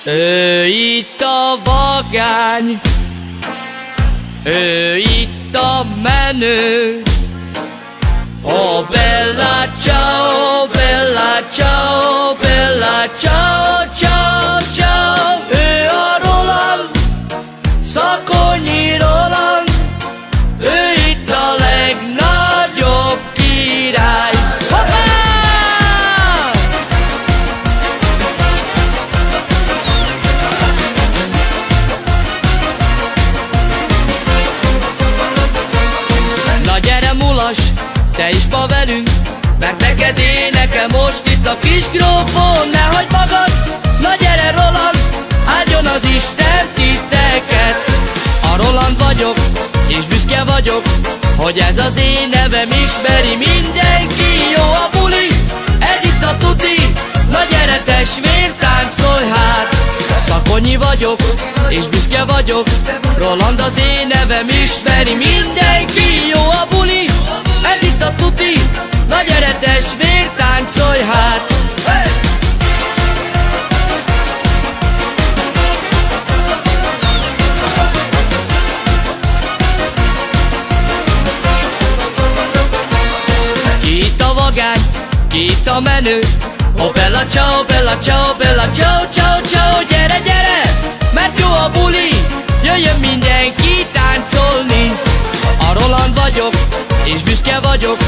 Ő itt a vagány, ő itt a menő. Oh Bella ciao, Bella ciao, Bella ciao, ciao, ciao. Ő a Roland, Szakonyi Roland, ő itt a legnagyobb király. Hoppá! Na gyere mulas, te is ma velünk, mert neked énekel most itt a kis grófon. Ne hagyd magad, na gyere Roland, áldjon az Isten titeket. A Roland vagyok, és büszke vagyok, hogy ez az én nevem ismeri mindenki. Jó a buli, ez itt a tuti, na gyere testvér, táncolj hát. Szakonyi vagyok, és büszke vagyok, Roland az én nevem ismeri mindenki. Jó a buli, ez itt a tuti, na gyere testvér, táncolj hát. Hey! Ki itt a vagány, ki itt a menő? Oh Bella ciao, Bella ciao, Bella ciao, ciao, ciao. Gyere, gyere, mert jó a buli, jöjjön mindenki táncolni. A Roland vagyok, és büszke vagyok,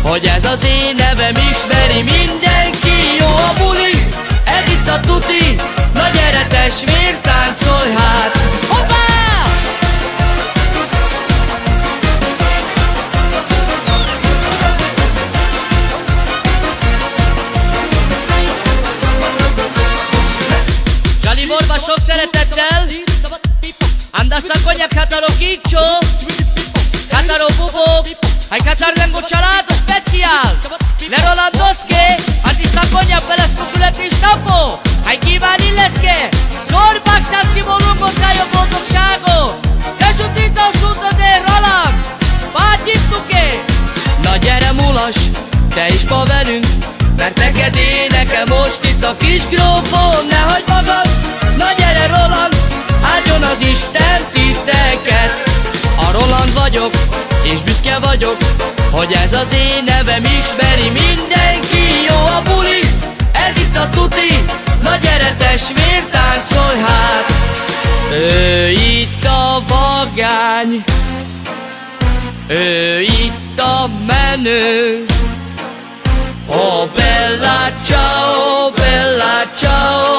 hogy ez az én nevem ismeri mindenki. Jó a buli, ez itt a tuti, na gyere testvér, táncolj hát. Hoppá! Zsaliborba sok szeretettel, anda Szakonya Kataro Kicso, Kataro Bubo, hai Katarlengo család, a speciál. Le Rolandoszké, anti Szakonya Beleszko születésnapó, hai kíván Illeszke, Szorbák Sászti Volungotája boldogságot. Kesutít a sútodé Roland, Pátyiptuké. Na gyere mulas, te is ma velünk, mert neked énekel most itt a kis grófon. Ne hagyd magad, na gyere Roland, áldjon az Isten titeket. A Roland vagyok, és büszke vagyok, hogy ez az én nevem ismeri mindenki. Jó a buli, ez itt a tuti, na gyere testvér, táncolj hát. Ő itt a vagány, ő itt a menő. Oh Bella ciao, Bella ciao,